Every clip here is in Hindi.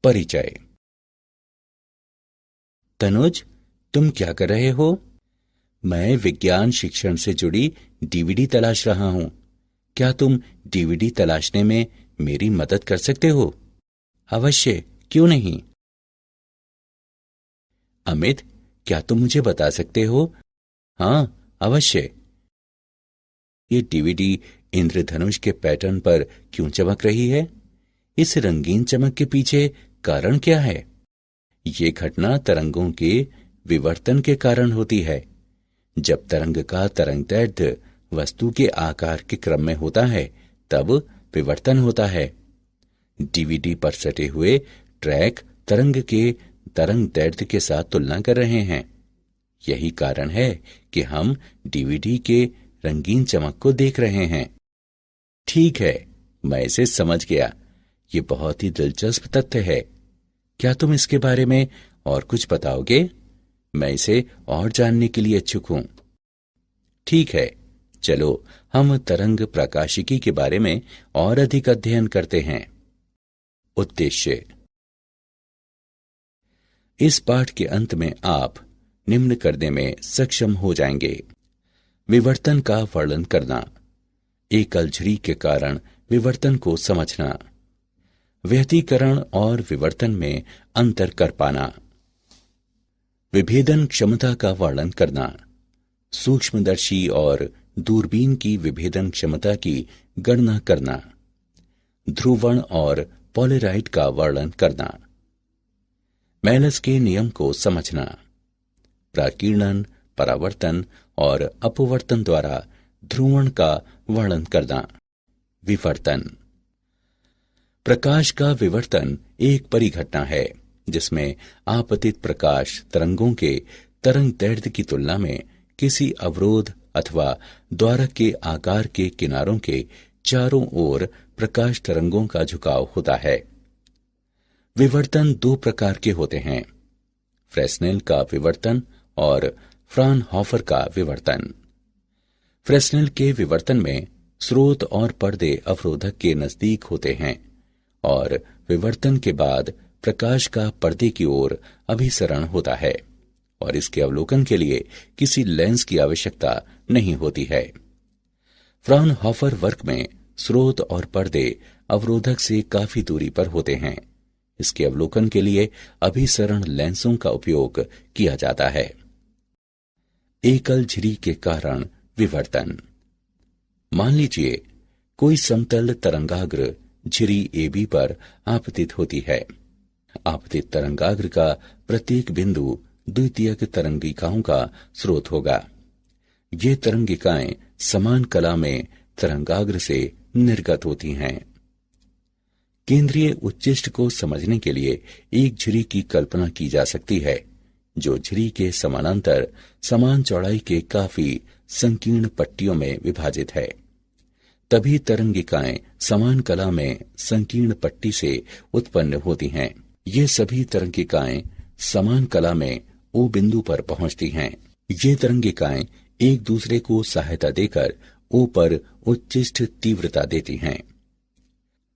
परिचय। तनुज, तुम क्या कर रहे हो? मैं विज्ञान शिक्षण से जुड़ी डीवीडी तलाश रहा हूं। क्या तुम डीवीडी तलाशने में मेरी मदद कर सकते हो? अवश्य, क्यों नहीं। अमित, क्या तुम मुझे बता सकते हो? हाँ, अवश्य। ये डीवीडी इंद्रधनुष के पैटर्न पर क्यों चमक रही है? इस रंगीन चमक के पीछे कारण क्या है? ये घटना तरंगों के विवर्तन के कारण होती है। जब तरंग का तरंगदैर्ध्य वस्तु के आकार के क्रम में होता है, तब विवर्तन होता है। डीवीडी पर सटे हुए ट्रैक तरंग के तरंगदैर्ध्य के साथ तुलना कर रहे हैं। यही कारण है कि हम डीवीडी के रंगीन चमक को देख रहे हैं। ठीक है, मैं इसे समझ गया। ये बहुत ही दिलचस्प तथ्य है। क्या तुम इसके बारे में और कुछ बताओगे? मैं इसे और जानने के लिए इच्छुक हूं। ठीक है, चलो हम तरंग प्रकाशिकी के बारे में और अधिक अध्ययन करते हैं। उद्देश्य। इस पाठ के अंत में आप निम्न करने में सक्षम हो जाएंगे। विवर्तन का वर्णन करना, एकल झिरी के कारण विवर्तन को समझना, व्यतिकरण और विवर्तन में अंतर कर पाना, विभेदन क्षमता का वर्णन करना, सूक्ष्मदर्शी और दूरबीन की विभेदन क्षमता की गणना करना, ध्रुवण और पॉलराइड का वर्णन करना, मेलस के नियम को समझना, प्राकीर्णन, परावर्तन और अपवर्तन द्वारा ध्रुवण का वर्णन करना, विवर्तन। प्रकाश का विवर्तन एक परिघटना है जिसमें आपतित प्रकाश तरंगों के तरंगदैर्ध्य की तुलना में किसी अवरोध अथवा द्वारक के आकार के किनारों के चारों ओर प्रकाश तरंगों का झुकाव होता है। विवर्तन दो प्रकार के होते हैं, फ्रेस्नेल का विवर्तन और फ्राउनहोफर का विवर्तन। फ्रेस्नेल के विवर्तन में स्रोत और पर्दे अवरोधक के नजदीक होते हैं और विवर्तन के बाद प्रकाश का पर्दे की ओर अभिसरण होता है और इसके अवलोकन के लिए किसी लेंस की आवश्यकता नहीं होती है। फ्राउनहोफर वर्क में स्रोत और पर्दे अवरोधक से काफी दूरी पर होते हैं। इसके अवलोकन के लिए अभिसरण लेंसों का उपयोग किया जाता है। एकल झिरी के कारण विवर्तन। मान लीजिए कोई समतल तरंगाग्र झिरी AB पर आपतित होती है। आपतित तरंगाग्र का प्रत्येक बिंदु द्वितीयक तरंगिकाओं का स्रोत होगा। ये तरंगिकाएं समान कला में तरंगाग्र से निर्गत होती हैं। केंद्रीय उच्चिष्ट को समझने के लिए एक झिरी की कल्पना की जा सकती है जो झिरी के समानांतर समान चौड़ाई के काफी संकीर्ण पट्टियों में विभाजित है। तभी तरंगिकाएं समान कला में संकीर्ण पट्टी से उत्पन्न होती हैं। ये सभी तरंगिकाएं समान कला में O बिंदु पर पहुंचती हैं। ये तरंगिकाएं एक दूसरे को सहायता देकर O पर उच्चिष्ट तीव्रता देती हैं।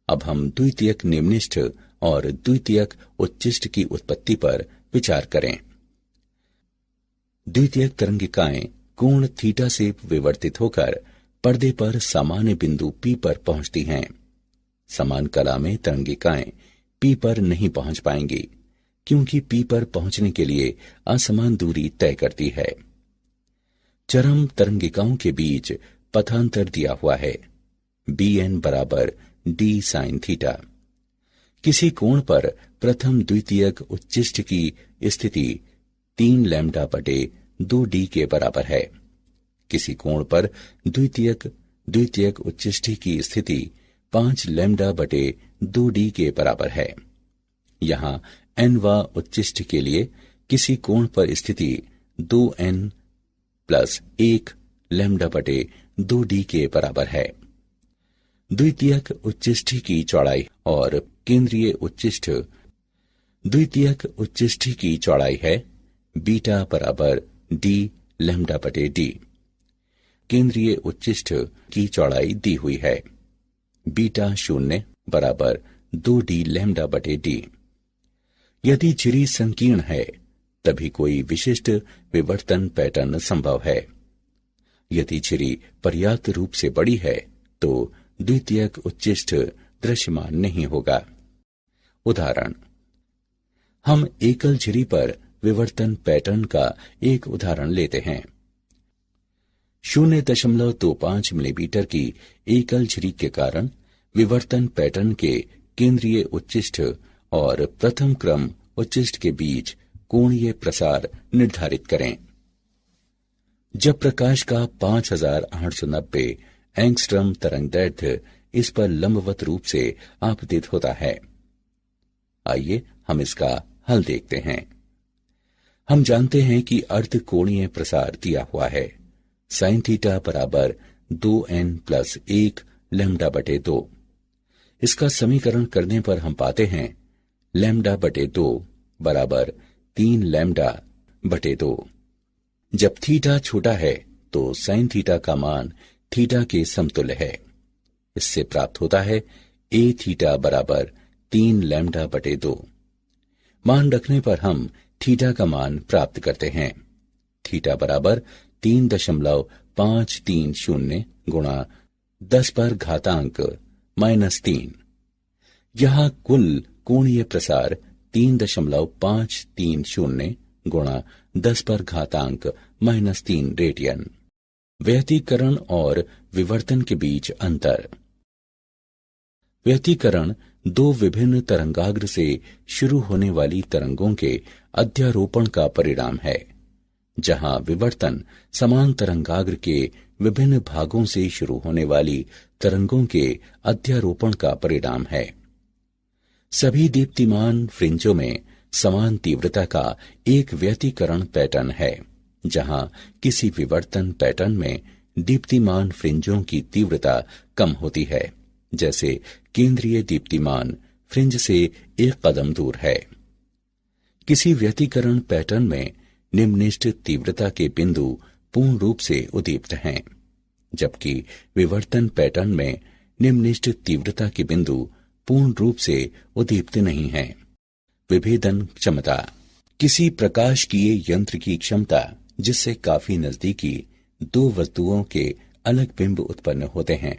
अब हम द्वितीयक निम्निष्ठ और द्वितीयक उच्चिष्ट की उत्पत्ति पर विचार करें। द्वितीयक तरंगिकाएं कोण थीटा से विवर्तित होकर पर्दे पर सामान्य बिंदु P पर पहुंचती हैं। समान कला में तरंगिकाएं P पर नहीं पहुंच पाएंगी क्योंकि P पर पहुंचने के लिए असमान दूरी तय करती है। चरम तरंगिकाओं के बीच पथांतर दिया हुआ है, Bn बराबर D sin थीटा। किसी कोण पर प्रथम द्वितीयक उच्चिष्ट की स्थिति 3 लैम्डा बटे 2D के बराबर है। किसी कोण पर द्वितीयक उच्चिष्टि की स्थिति 5 लैम्डा बटे 2D के बराबर है। यहाँ nवा उच्चिष्ट के लिए किसी कोण पर स्थिति 2n प्लस 1 लैम्डा बटे 2D के बराबर है। द्वितीयक उच्चिष्टि की चौड़ाई और केंद्रीय उच्चिष्ट। द्वितीयक उच्चिष्टि की चौड़ाई है बीटा बराबर D लैम्डा बटे D। केंद्रीय उच्चिष्ट की चौड़ाई दी हुई है, बीटा 0 बराबर 2D लैम्डा बटे D। यदि झिरी संकीर्ण है तभी कोई विशिष्ट विवर्तन पैटर्न संभव है। यदि झिरी पर्याप्त रूप से बड़ी है तो द्वितीयक उच्चिष्ट दृश्यमान नहीं होगा। उदाहरण, हम एकल झिरी पर विवर्तन पैटर्न का एक उदाहरण लेते हैं। 0.25 मिलीमीटर की एकल झिरी के कारण विवर्तन पैटर्न के केंद्रीय उच्चिष्ट और प्रथम क्रम उच्चिष्ट के बीच कोणीय प्रसार निर्धारित करें। जब प्रकाश का 5890 एंगस्ट्रम तरंगदैर्घ्य इस पर लंबवत रूप से आपतित होता है। आइए हम इसका हल देखते हैं। हम जानते हैं कि अर्ध कोणीय प्रसार दिया हुआ है। sin थीटा बराबर 2n+1 λ/2। इसका समीकरण करने पर हम पाते हैं λ/2 बराबर 3 λ/2। जब थीटा छोटा है तो sin थीटा का मान थीटा के समतुल्य है। इससे प्राप्त होता है a थीटा बराबर 3 λ/2। मान रखने पर हम थीटा का मान प्राप्त करते हैं। थीटा बराबर 3.530 गुणा 10⁻³ यहाँ कुल कोणीय प्रसार 3.530 गुणा 10⁻³ रेडियन। व्यतिकरण और विवर्तन के बीच अंतर। व्यतिकरण दो विभिन्न तरंगाग्र से शुरू होने वाली तरंगों के अध्यारोपण का परिणाम है, जहां विवर्तन समान तरंगाग्र के विभिन्न भागों से शुरू होने वाली तरंगों के अध्यारोपण का परिणाम है। सभी दीप्तिमान फ्रिंजों में समान तीव्रता का एक व्यतिकरण पैटर्न है, जहां किसी विवर्तन पैटर्न में दीप्तिमान फ्रिंजों की तीव्रता कम होती है, जैसे केंद्रीय दीप्तिमान फ्रिंज से एक कदम दूर है। किसी व्यतिकरण पैटर्न में निम्ननिष्ठ तीव्रता के बिंदु पूर्ण रूप से उद्दीप्त हैं, जबकि विवर्तन पैटर्न में निम्ननिष्ठ तीव्रता के बिंदु पूर्ण रूप से उद्दीप्त नहीं हैं। विभेदन क्षमता। किसी प्रकाशकीय यंत्र की क्षमता जिससे काफी नजदीकी दो वस्तुओं के अलग बिंब उत्पन्न होते हैं,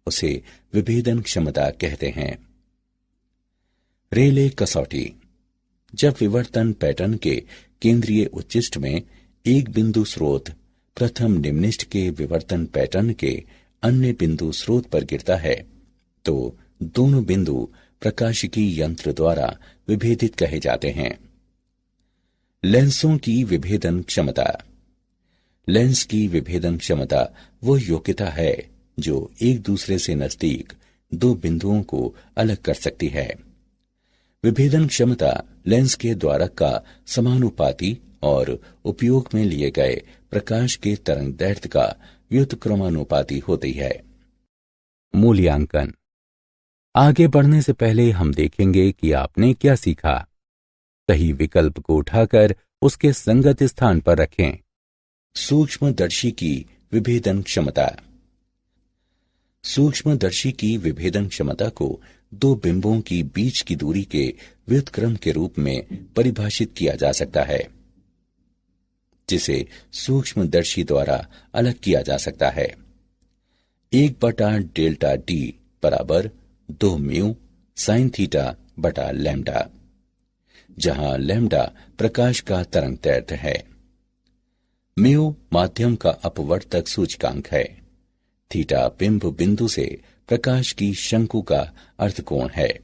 उसे विभेदन क्षमता कहते हैं। रेले कसौटी। जब विवर्तन पैटर्न के केंद्रीय उच्चिष्ट में एक बिंदु स्रोत प्रथम निम्निष्ठ के विवर्तन पैटर्न के अन्य बिंदु स्रोत पर गिरता है तो दोनों बिंदु प्रकाशिकी यंत्र द्वारा विभेदित कहे जाते हैं। लेंसों की विभेदन क्षमता। लेंस की विभेदन क्षमता वो योग्यता है जो एक दूसरे से नजदीक दो बिंदुओं को अलग कर सकती है। विभेदन क्षमता लेंस के द्वारक का समानुपाती और उपयोग में लिए गए प्रकाश के तरंगदैर्घ्य का व्युत्क्रमानुपाती होती है। मूल्यांकन। आगे बढ़ने से पहले हम देखेंगे कि आपने क्या सीखा। सही विकल्प को उठाकर उसके संगत स्थान पर रखें। सूक्ष्मदर्शी की विभेदन क्षमता। सूक्ष्मदर्शी की विभेदन क्षमता को दो बिंबों की बीच की दूरी के व्युत्क्रम के रूप में परिभाषित किया जा सकता है, जिसे सूक्ष्मदर्शी द्वारा अलग किया जा सकता है। 1/Δd बराबर 2 म्यू sin थीटा बटा लैम्डा, जहां लैम्डा प्रकाश का तरंगदैर्घ्य है। म्यू माध्यम का अपवर्तक सूचकांक है। थीटा बिंब बिंदु से प्रकाश की शंकु का अर्थकोण है।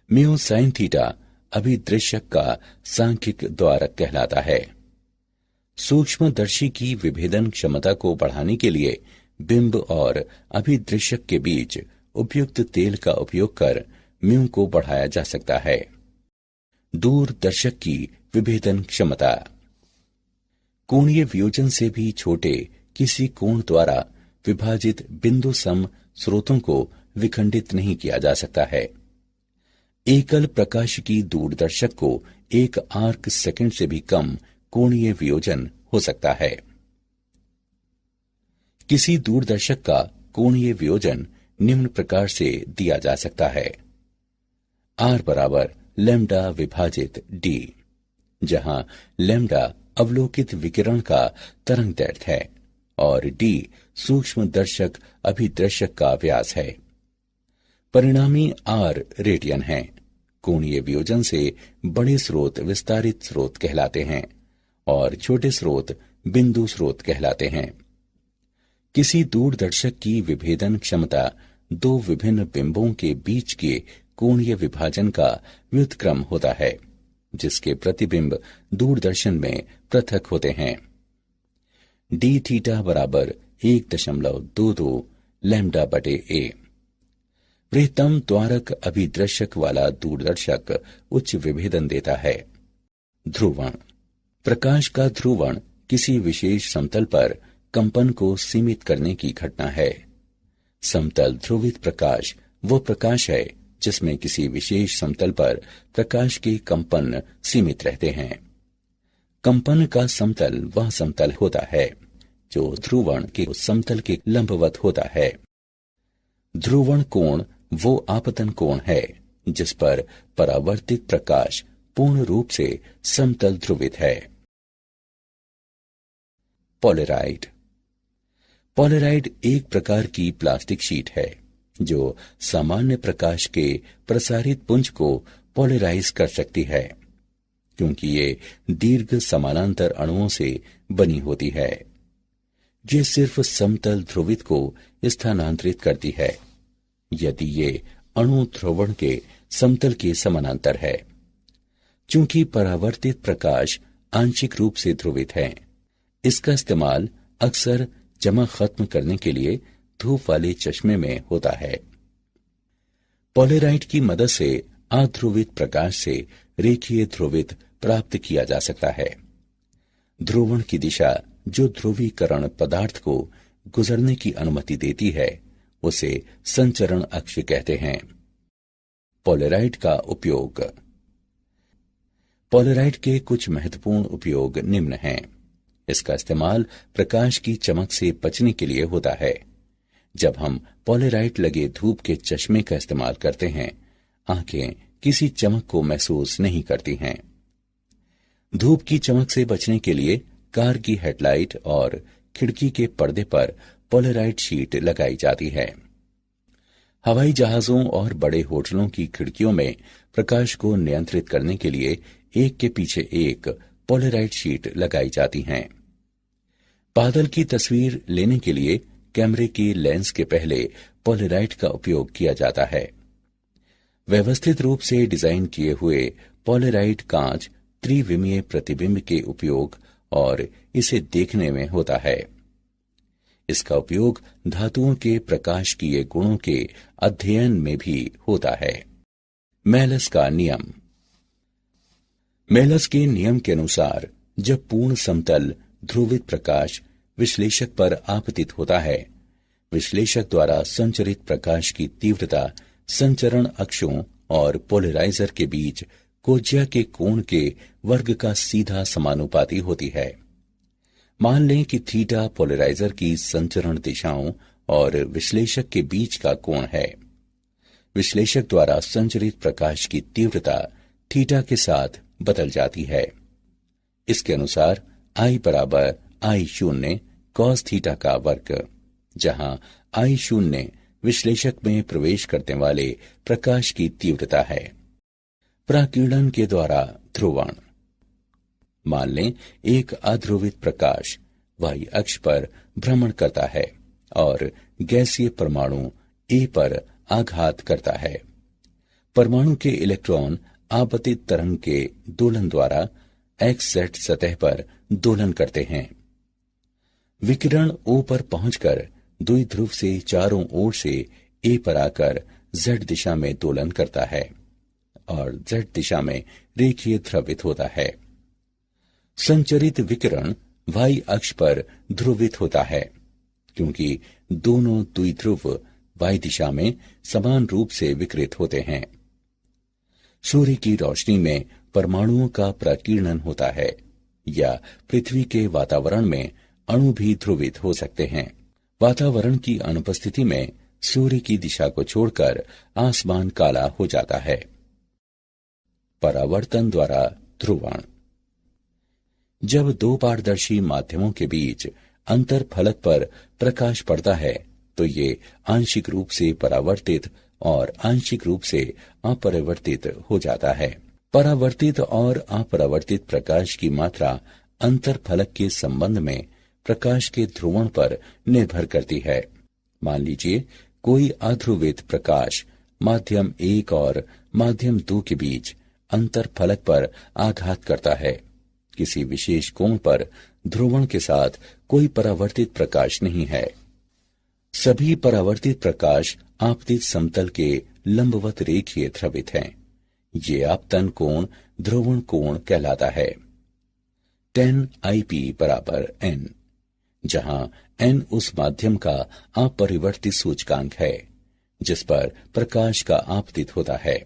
म्यू sin थीटा अभिदृश्यक का सांख्यिक द्वारक कहलाता है। सूक्ष्मदर्शी की विभेदन क्षमता को बढ़ाने के लिए बिंब और अभिदृश्यक के बीच उपयुक्त तेल का उपयोग कर म्यू को बढ़ाया जा सकता है। दूरदर्शक की विभेदन क्षमता। कोणीय वियोजन से भी छोटे किसी कोण द्वारा विभाजित बिंदु सम स्रोतों को विखंडित नहीं किया जा सकता है। एकल प्रकाशिकी दूरदर्शक को 1 आर्क सेकंड से भी कम कोणीय वियोजन हो सकता है। किसी दूरदर्शक का कोणीय वियोजन निम्न प्रकार से दिया जा सकता है। R बराबर लैम्डा विभाजित डी, जहां लैम्डा अवलोकित विकिरण का तरंग दैर्ध्य है और डी सूक्ष्म दर्शक अभिदर्शक का व्यास है। परिणामी आर रेडियन है। कोणीय वियोजन से बड़े स्रोत विस्तारित स्रोत कहलाते हैं और छोटे स्रोत बिंदु स्रोत कहलाते हैं। किसी दूरदर्शक की विभेदन क्षमता दो विभिन्न बिंबों के बीच के कोणीय विभाजन का व्युत्क्रम होता है, जिसके प्रतिबिंब दूरदर्शन में पृथक होते हैं। डी थीटा बराबर 1.22 लैम्डा बटे ए। वृहत्तम त्वारक अभिदर्शक वाला दूरदर्शक उच्च विभेदन देता है। ध्रुवण। प्रकाश का ध्रुवण किसी विशेष समतल पर कंपन को सीमित करने की घटना है। समतल ध्रुवित प्रकाश वो प्रकाश है जिसमें किसी विशेष समतल पर प्रकाश के कंपन सीमित रहते हैं। कंपन का समतल वह समतल होता है जो ध्रुवण के समतल के लंबवत होता है। ध्रुवण कोण वो आपतन कोण है जिस पर परावर्तित प्रकाश पूर्ण रूप से समतल ध्रुवित है। पोलेराइड। पोलेराइड एक प्रकार की प्लास्टिक शीट है जो सामान्य प्रकाश के प्रसारित पुंज को पोलेराइज कर सकती है, क्योंकि ये दीर्घ समानांतर अणुओं से बनी होती है। ये सिर्फ समतल ध्रुवित को स्थानांतरित करती है यदि ये अणु ध्रुवण के समतल के समानांतर है। चूंकि परावर्तित प्रकाश आंशिक रूप से ध्रुवित है, इसका इस्तेमाल अक्सर चमक खत्म करने के लिए धूप वाले चश्मे में होता है। पोलेराइड की मदद से अध्रुवित प्रकाश से रेखीय ध्रुवित प्राप्त किया जा सकता है। ध्रुवण की दिशा जो ध्रुवीकरण पदार्थ को गुजरने की अनुमति देती है उसे संचरण अक्ष कहते हैं। पोलेराइड का उपयोग। पोलेराइड के कुछ महत्वपूर्ण उपयोग निम्न हैं। इसका इस्तेमाल प्रकाश की चमक से बचने के लिए होता है। जब हम पोलेराइड लगे धूप के चश्मे का इस्तेमाल करते हैं, आंखें किसी चमक को महसूस नहीं करती हैं। धूप की चमक से बचने के लिए कार की हेडलाइट और खिड़की के पर्दे पर पोलेराइड शीट लगाई जाती है। हवाई जहाजों और बड़े होटलों की खिड़कियों में प्रकाश को नियंत्रित करने के लिए एक के पीछे एक पोलेराइड शीट लगाई जाती हैं। बादल की तस्वीर लेने के लिए कैमरे के लेंस के पहले पोलेराइड का उपयोग किया जाता है। व्यवस्थित रूप से डिजाइन किए हुए पोलेराइड कांच त्रिविमीय प्रतिबिंब के उपयोग और इसे देखने में होता है। इसका उपयोग धातुओं के प्रकाशकीय गुणों के अध्ययन में भी होता है। मेलस का नियम। मेलस के नियम के अनुसार जब पूर्ण समतल ध्रुवित प्रकाश विश्लेषक पर आपतित होता है, विश्लेषक द्वारा संचरित प्रकाश की तीव्रता संचरण अक्षों और पोलराइजर के बीच कोज्या के कोण के वर्ग का सीधा समानुपाती होती है। मान लें कि थीटा पोलराइजर की संचरण दिशाओं और विश्लेषक के बीच का कोण है। विश्लेषक द्वारा संचरित प्रकाश की तीव्रता थीटा के साथ बदल जाती है। इसके अनुसार I बराबर I शून्य कॉस थीटा का वर्ग, जहां I शून्य विश्लेषक में प्रवेश करने वाले प्रकाश की तीव्रता है। प्राकीर्णन के द्वारा ध्रुवण। मान लें एक अध्रुवित प्रकाश y अक्ष पर भ्रमण करता है और गैसीय परमाणु A पर आघात करता है। परमाणु के इलेक्ट्रॉन आपतित तरंग के दोलन द्वारा XZ सतह पर दोलन करते हैं। विकिरण O पर पहुंचकर द्विध्रुव से चारों ओर से A पर आकर Z दिशा में दोलन करता है और Z दिशा में रेखीय ध्रुवित होता है। संचरित विकिरण Y अक्ष पर ध्रुवित होता है, क्योंकि दोनों द्विध्रुव Y दिशा में समान रूप से विकिरित होते हैं। सूर्य की रोशनी में परमाणुओं का प्राकीर्णन होता है या पृथ्वी के वातावरण में अणु भी ध्रुवित हो सकते हैं। वातावरण की अनुपस्थिति में सूर्य की दिशा को छोड़कर आसमान काला हो जाता है। परावर्तन द्वारा ध्रुवण। जब दो पारदर्शी माध्यमों के बीच अंतर फलक पर प्रकाश पड़ता है तो ये आंशिक रूप से परावर्तित और आंशिक रूप से अपरिवर्तित हो जाता है। परावर्तित और अपरावर्तित प्रकाश की मात्रा अंतर फलक के संबंध में प्रकाश के ध्रुवण पर निर्भर करती है। मान लीजिए कोई अध्रुवित प्रकाश माध्यम 1 और माध्यम 2 के बीच अंतर फलक पर आघात करता है। किसी विशेष कोण पर ध्रुवण के साथ कोई परावर्तित प्रकाश नहीं है। सभी परावर्तित प्रकाश आपतित समतल के लंबवत रेखीय ध्रुवित हैं। ये आपतन कोण ध्रुवण कोण कहलाता है। tan IP बराबर n, जहां n उस माध्यम का अपरिवर्तित सूचकांक है जिस पर प्रकाश का आपतित होता है।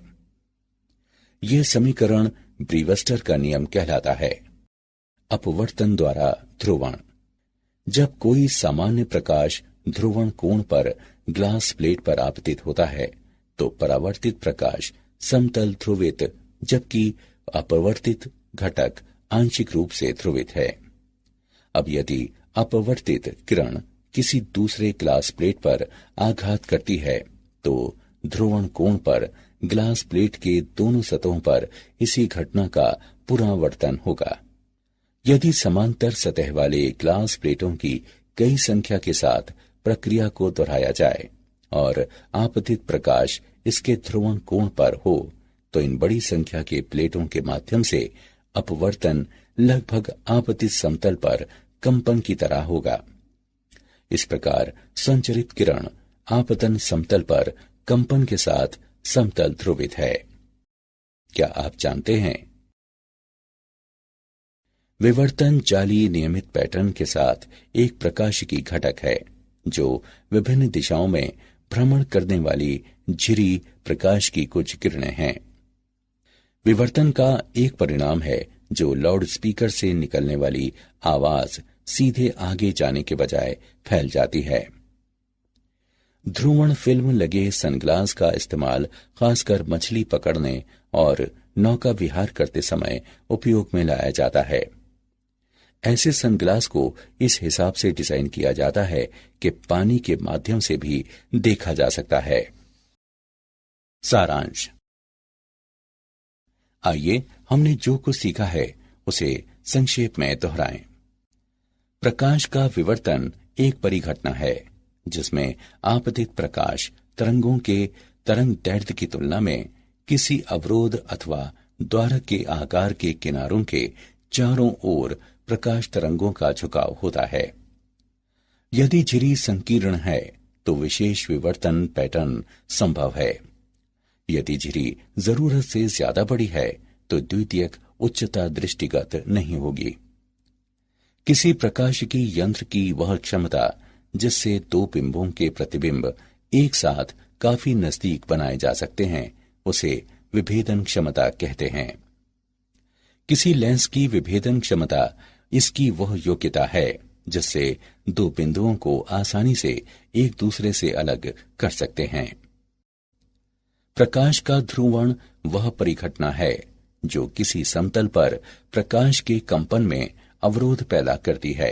यह समीकरण ब्रीवस्टर का नियम कहलाता है। अपवर्तन द्वारा ध्रुवण। जब कोई सामान्य प्रकाश ध्रुवण कोण पर ग्लास प्लेट पर आपतित होता है तो परावर्तित प्रकाश समतल ध्रुवित जबकि अपवर्तित घटक आंशिक रूप से ध्रुवित है। अब यदि अपवर्तित किरण किसी दूसरे ग्लास प्लेट पर आघात करती है तो ध्रुवण कोण पर ग्लास प्लेट के दोनों सतहों पर इसी घटना का पुनरावर्तन होगा। यदि समांतर सतह वाले ग्लास प्लेटों की कई संख्या के साथ प्रक्रिया को दोहराया जाए और आपतित प्रकाश इसके ध्रुवण कोण पर हो तो इन बड़ी संख्या के प्लेटों के माध्यम से अपवर्तन लगभग आपतित समतल पर कंपन की तरह होगा। इस प्रकार संचरित किरण आपतन समतल पर कंपन के साथ समतल ध्रुवित है। क्या आप जानते हैं? विवर्तन जाली नियमित पैटर्न के साथ एक प्रकाशिकी घटक है जो विभिन्न दिशाओं में भ्रमण करने वाली झिरी प्रकाश की कुछ किरणें हैं। विवर्तन का एक परिणाम है जो लाउड स्पीकर से निकलने वाली आवाज सीधे आगे जाने के बजाय फैल जाती है। ध्रुवण फिल्म लगे सनग्लास का इस्तेमाल खासकर मछली पकड़ने और नौका विहार करते समय उपयोग में लाया जाता है। ऐसे सनग्लास को इस हिसाब से डिजाइन किया जाता है कि पानी के माध्यम से भी देखा जा सकता है। सारांश। आइए हमने जो कुछ सीखा है उसे संक्षेप में दोहराएं। प्रकाश का विवर्तन एक परिघटना है जिसमें आपतित प्रकाश तरंगों के तरंग दैर्ध्य की तुलना में किसी अवरोध अथवा द्वारक के आकार के किनारों के चारों ओर प्रकाश तरंगों का झुकाव होता है। यदि झिरी संकीर्ण है तो विशेष विवर्तन पैटर्न संभव है। यदि झिरी जरूरत से ज्यादा बड़ी है तो द्वितीयक उच्चता दृष्टिगत नहीं होगी। किसी प्रकाशिकी यंत्र की वह क्षमता जिससे दो बिंबों के प्रतिबिंब एक साथ काफी नजदीक बनाए जा सकते हैं उसे विभेदन क्षमता कहते हैं। किसी लेंस की विभेदन क्षमता इसकी वह योग्यता है जिससे दो बिंदुओं को आसानी से एक दूसरे से अलग कर सकते हैं। प्रकाश का ध्रुवण वह परिघटना है जो किसी समतल पर प्रकाश के कंपन में अवरोध पैदा करती है।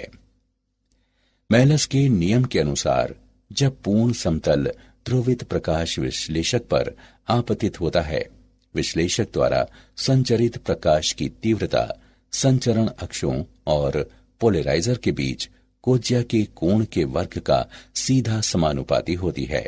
मेलस के नियम के अनुसार जब पूर्ण समतल ध्रुवित प्रकाश विश्लेषक पर आपतित होता है, विश्लेषक द्वारा संचरित प्रकाश की तीव्रता संचरण अक्षों और पोलराइजर के बीच कोज्या के कोण के वर्ग का सीधा समानुपाती होती है।